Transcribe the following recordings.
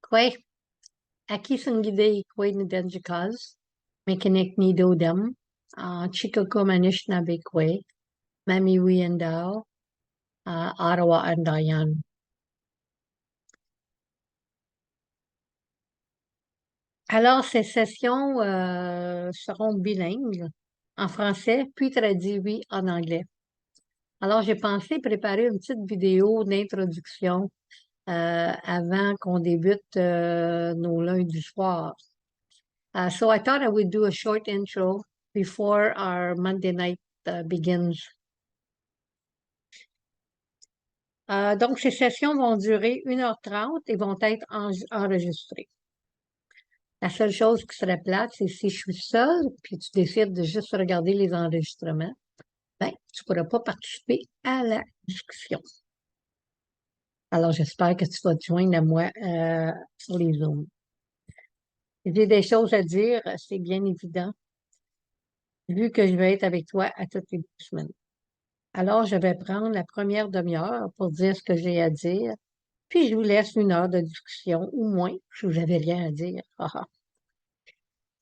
Kwe, aki sungide ikwe ni denjikaz, mekanik ni dodem, chikoko manish na bekwe, mami wiyandao, Ottawa Andayan. Alors, ces sessions seront bilingues en français, puis traduites en anglais. Alors, j'ai pensé préparer une petite vidéo d'introduction avant qu'on débute nos lundis soirs. So I thought I would do a short intro before our Monday night begins. Donc, ces sessions vont durer 1h30 et vont être enregistrées. La seule chose qui serait plate, c'est si je suis seule, puis tu décides de juste regarder les enregistrements, ben, tu ne pourras pas participer à la discussion. Alors, j'espère que tu vas te joindre à moi sur les Zooms. J'ai des choses à dire, c'est bien évident, vu que je vais être avec toi à toutes les 2 semaines. Alors, je vais prendre la première demi-heure pour dire ce que j'ai à dire, puis je vous laisse 1 heure de discussion, ou moins, si vous n'avez rien à dire.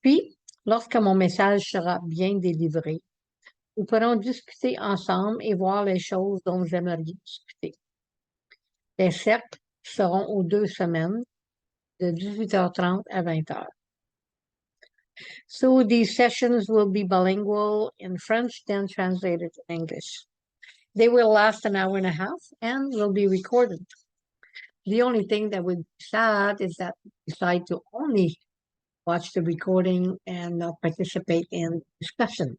Puis, lorsque mon message sera bien délivré, nous pourrons discuter ensemble et voir les choses dont vous aimeriez discuter. Les cercles seront aux 2 semaines, de 18h30 à 20h. So these sessions will be bilingual in French, then translated to English. They will last an hour and a half and will be recorded. The only thing that would be sad is that you decide to only watch the recording and not participate in discussion.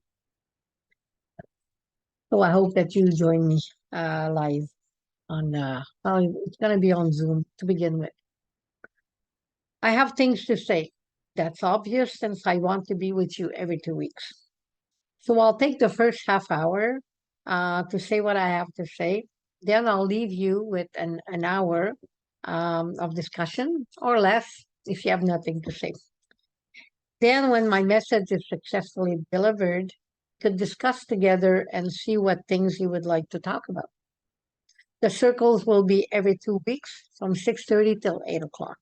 So I hope that you join me live on, it's going to be on Zoom to begin with. I have things to say. That's obvious since I want to be with you every 2 weeks. So I'll take the first half hour to say what I have to say. Then I'll leave you with an hour of discussion or less if you have nothing to say. Then when my message is successfully delivered, to discuss together and see what things you would like to talk about. The circles will be every 2 weeks from 6:30 till 8 o'clock.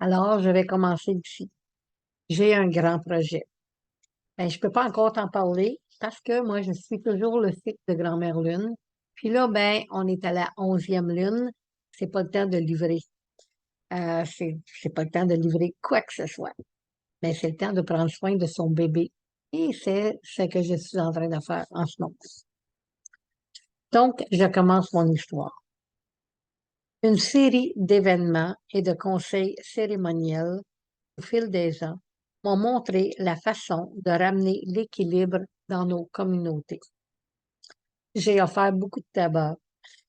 Alors, je vais commencer d'ici. J'ai un grand projet. Ben, je peux pas encore t'en parler parce que moi, je suis toujours le cycle de Grand-mère Lune. Puis là, ben, on est à la 11e lune. C'est pas le temps de livrer. C'est pas le temps de livrer quoi que ce soit. Mais c'est le temps de prendre soin de son bébé. Et c'est ce que je suis en train de faire en ce moment. Donc, je commence mon histoire. Une série d'événements et de conseils cérémoniels au fil des ans m'ont montré la façon de ramener l'équilibre dans nos communautés. J'ai offert beaucoup de tabac,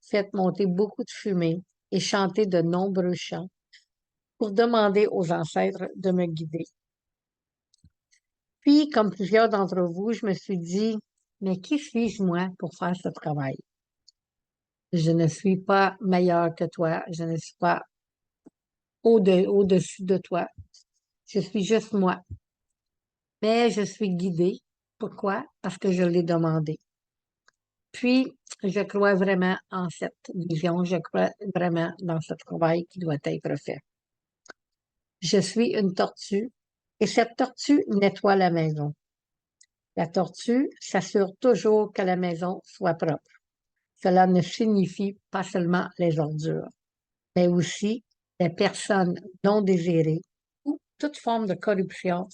fait monter beaucoup de fumée et chanté de nombreux chants pour demander aux ancêtres de me guider. Puis, comme plusieurs d'entre vous, je me suis dit, mais qui suis-je moi pour faire ce travail? Je ne suis pas meilleure que toi, je ne suis pas au-dessus de toi. Je suis juste moi. Mais je suis guidée. Pourquoi? Parce que je l'ai demandé. Puis, je crois vraiment en cette vision, je crois vraiment dans ce travail qui doit être fait. Je suis une tortue et cette tortue nettoie la maison. La tortue s'assure toujours que la maison soit propre. Cela ne signifie pas seulement les ordures, mais aussi les personnes non désirées ou toute forme de corruption,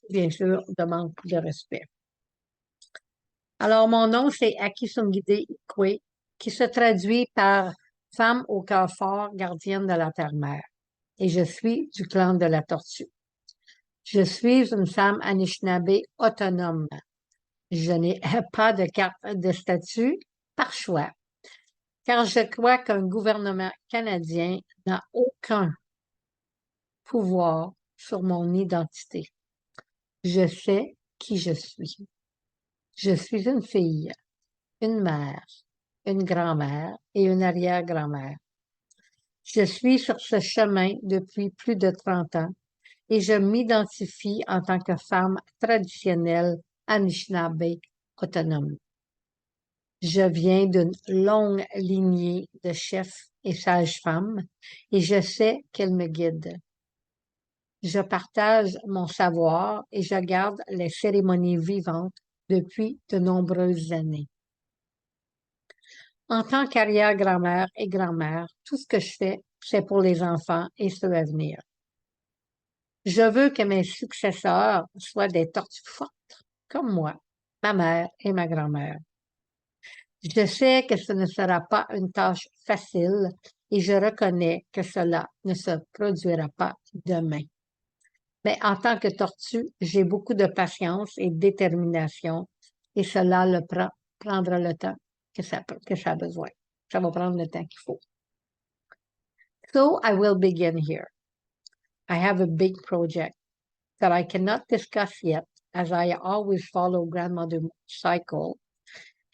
bien sûr, de manque de respect. Alors, mon nom, c'est Akisungide Ikwe, qui se traduit par femme au cœur fort, gardienne de la terre-mère. Et je suis du clan de la tortue. Je suis une femme Anishinaabe autonome. Je n'ai pas de carte de statut par choix, car je crois qu'un gouvernement canadien n'a aucun pouvoir sur mon identité. Je sais qui je suis. Je suis une fille, une mère, une grand-mère et une arrière-grand-mère. Je suis sur ce chemin depuis plus de 30 ans et je m'identifie en tant que femme traditionnelle Anishinaabe autonome. Je viens d'une longue lignée de chefs et sages-femmes et je sais qu'elles me guident. Je partage mon savoir et je garde les cérémonies vivantes depuis de nombreuses années. En tant qu'arrière-grand-mère et grand-mère, tout ce que je fais, c'est pour les enfants et ceux à venir. Je veux que mes successeurs soient des tortues fortes, comme moi, ma mère et ma grand-mère. Je sais que ce ne sera pas une tâche facile et je reconnais que cela ne se produira pas demain. Mais en tant que tortue, j'ai beaucoup de patience et de détermination et cela prendra le temps que ça a besoin. Ça va prendre le temps qu'il faut. So I will begin here. I have a big project that I cannot discuss yet as I always follow grandmother cycle.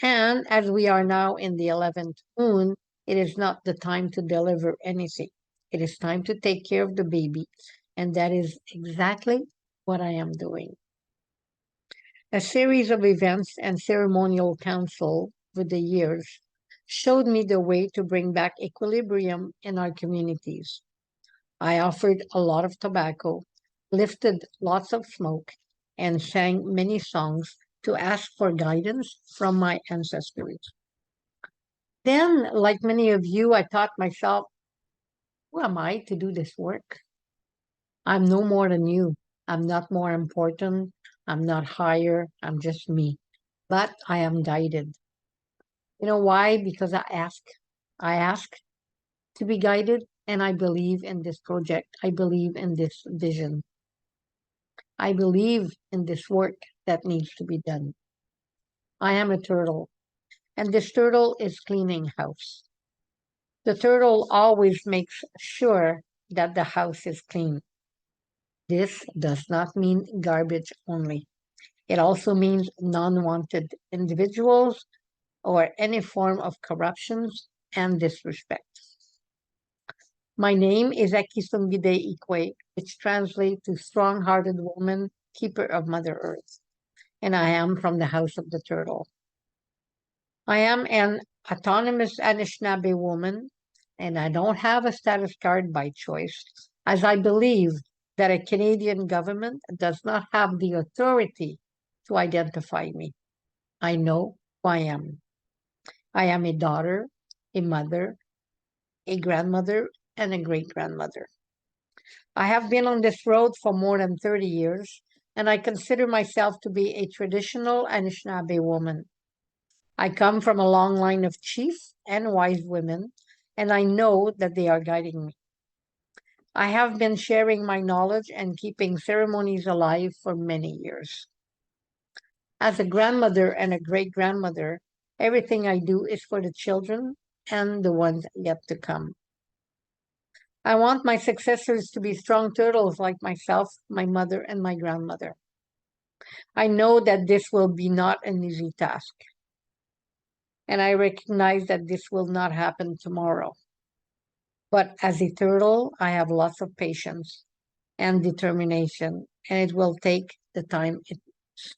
And as we are now in the 11th moon, it is not the time to deliver anything. It is time to take care of the baby. And that is exactly what I am doing. A series of events and ceremonial council with the years showed me the way to bring back equilibrium in our communities. I offered a lot of tobacco, lifted lots of smoke, and sang many songs to ask for guidance from my ancestors. Then, like many of you, I thought myself, who am I to do this work? I'm no more than you. I'm not more important. I'm not higher. I'm just me. But I am guided. You know why? Because I ask. I ask to be guided, and I believe in this project. I believe in this vision. I believe in this work that needs to be done. I am a turtle, and this turtle is cleaning house. The turtle always makes sure that the house is clean. This does not mean garbage only. It also means non-wanted individuals or any form of corruptions and disrespect. My name is Ekisungide Ikwe, which translates to strong-hearted woman, keeper of Mother Earth, and I am from the House of the Turtle. I am an autonomous Anishinaabe woman, and I don't have a status card by choice, as I believe that a Canadian government does not have the authority to identify me. I know who I am. I am a daughter, a mother, a grandmother, and a great-grandmother. I have been on this road for more than 30 years, and I consider myself to be a traditional Anishinaabe woman. I come from a long line of chiefs and wise women, and I know that they are guiding me. I have been sharing my knowledge and keeping ceremonies alive for many years. As a grandmother and a great-grandmother, everything I do is for the children and the ones yet to come. I want my successors to be strong turtles like myself, my mother, and my grandmother. I know that this will be not an easy task, and I recognize that this will not happen tomorrow. But as a turtle, I have lots of patience and determination, and it will take the time it needs.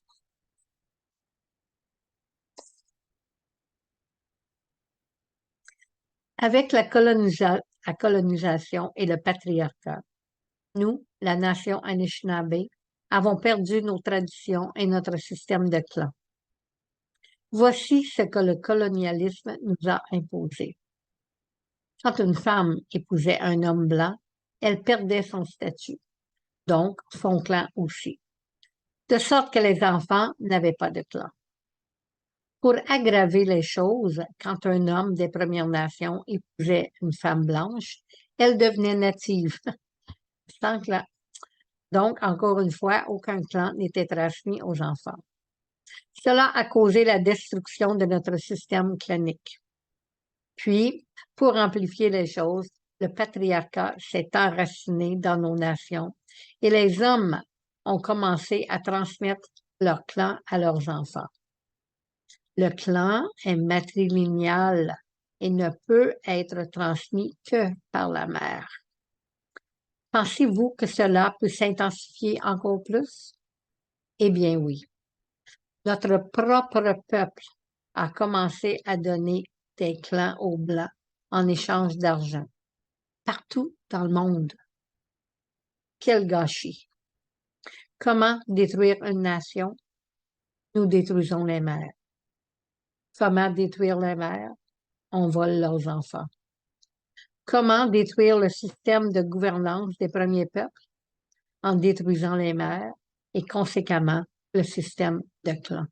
Avec la colonisation et le patriarcat, nous, la nation Anishinaabe, avons perdu nos traditions et notre système de clans. Voici ce que le colonialisme nous a imposé. Quand une femme épousait un homme blanc, elle perdait son statut, donc son clan aussi, de sorte que les enfants n'avaient pas de clan. Pour aggraver les choses, quand un homme des Premières Nations épousait une femme blanche, elle devenait native, sans clan. Donc, encore une fois, aucun clan n'était transmis aux enfants. Cela a causé la destruction de notre système clanique. Puis, pour amplifier les choses, le patriarcat s'est enraciné dans nos nations et les hommes ont commencé à transmettre leur clan à leurs enfants. Le clan est matrilinéal et ne peut être transmis que par la mère. Pensez-vous que cela peut s'intensifier encore plus? Eh bien oui. Notre propre peuple a commencé à donner des clans aux Blancs en échange d'argent. Partout dans le monde. Quel gâchis! Comment détruire une nation? Nous détruisons les mères. Comment détruire les mères? On vole leurs enfants. Comment détruire le système de gouvernance des premiers peuples? En détruisant les mères et conséquemment le système de clans.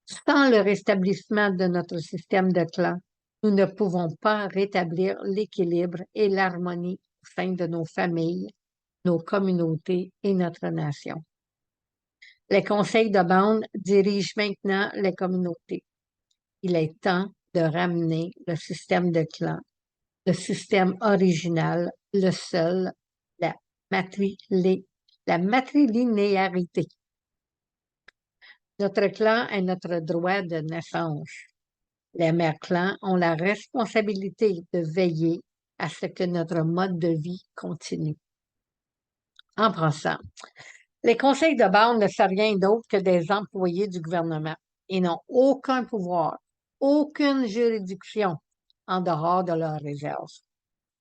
Sans le rétablissement de notre système de clans, nous ne pouvons pas rétablir l'équilibre et l'harmonie au sein de nos familles, nos communautés et notre nation. Les conseils de bande dirigent maintenant les communautés. Il est temps de ramener le système de clans, le système original, le seul, la matrilinéarité. Notre clan est notre droit de naissance. Les mères clans ont la responsabilité de veiller à ce que notre mode de vie continue. En passant, les conseils de bande ne sont rien d'autre que des employés du gouvernement et n'ont aucun pouvoir, aucune juridiction en dehors de leur réserve.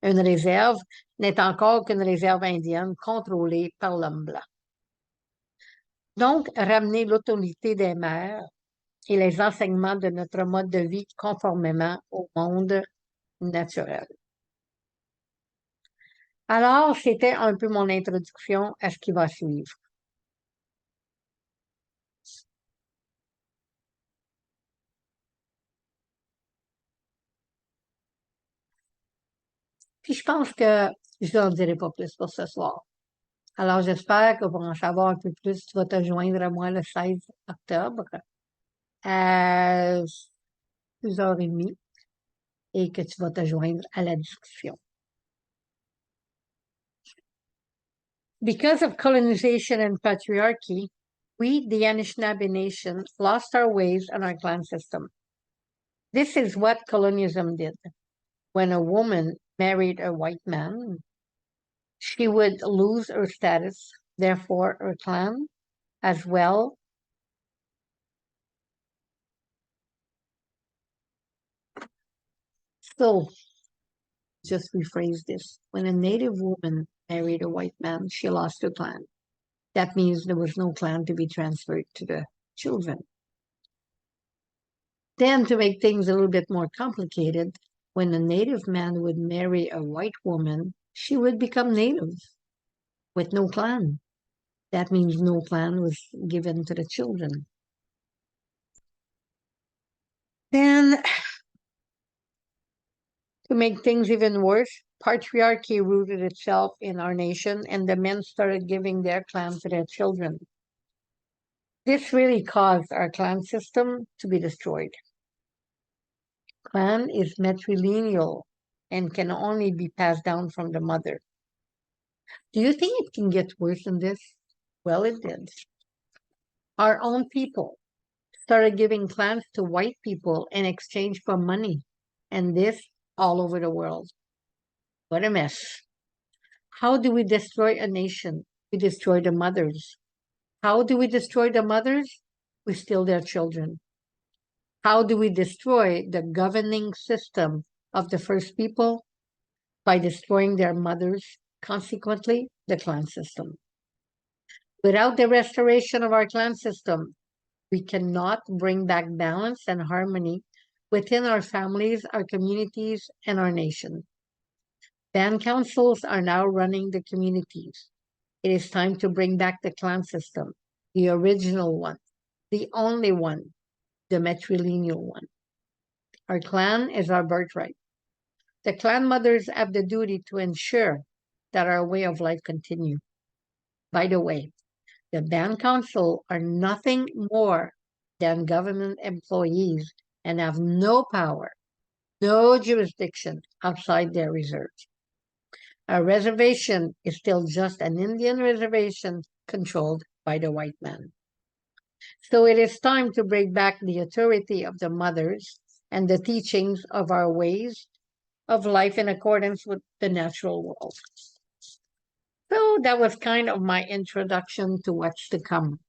Une réserve n'est encore qu'une réserve indienne contrôlée par l'homme blanc. Donc, ramener l'autorité des mères et les enseignements de notre mode de vie conformément au monde naturel. Alors, c'était un peu mon introduction à ce qui va suivre. Puis je pense que je n'en dirai pas plus pour ce soir. Alors, j'espère que pour en savoir un peu plus, tu vas te joindre à moi le 16 octobre à 6h30 et que tu vas te joindre à la discussion. Because of colonization and patriarchy, we, the Anishinaabe Nation, lost our ways and our clan system. This is what colonialism did. When a woman married a white man, she would lose her status, therefore her clan, as well. So, just rephrase this. When a Native woman married a white man, she lost her clan. That means there was no clan to be transferred to the children. Then, to make things a little bit more complicated, when a Native man would marry a white woman, she would become Native with no clan. That means no clan was given to the children. Then, to make things even worse, patriarchy rooted itself in our nation, and the men started giving their clan to their children. This really caused our clan system to be destroyed. Clan is matrilineal and can only be passed down from the mother. Do you think it can get worse than this? Well, it did. Our own people started giving clans to white people in exchange for money, and this all over the world. What a mess. How do we destroy a nation? We destroy the mothers. How do we destroy the mothers? We steal their children. How do we destroy the governing system of the first people? By destroying their mothers, consequently, the clan system. Without the restoration of our clan system, we cannot bring back balance and harmony within our families, our communities, and our nation. Band councils are now running the communities. It is time to bring back the clan system, the original one, the only one, the matrilineal one. Our clan is our birthright. The clan mothers have the duty to ensure that our way of life continue. By the way, the band council are nothing more than government employees and have no power, no jurisdiction outside their reserves. A reservation is still just an Indian reservation controlled by the white man. So it is time to bring back the authority of the mothers and the teachings of our ways of life in accordance with the natural world. So that was kind of my introduction to what's to come.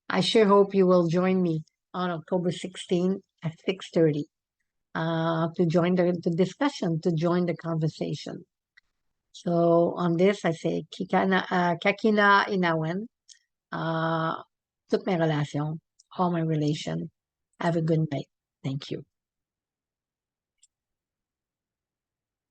I sure hope you will join me on October 16 at 6:30 to join the discussion, to join the conversation. So on this, I say, kakina inawen, toute mes relations, all my relation. Have a good night. Thank you.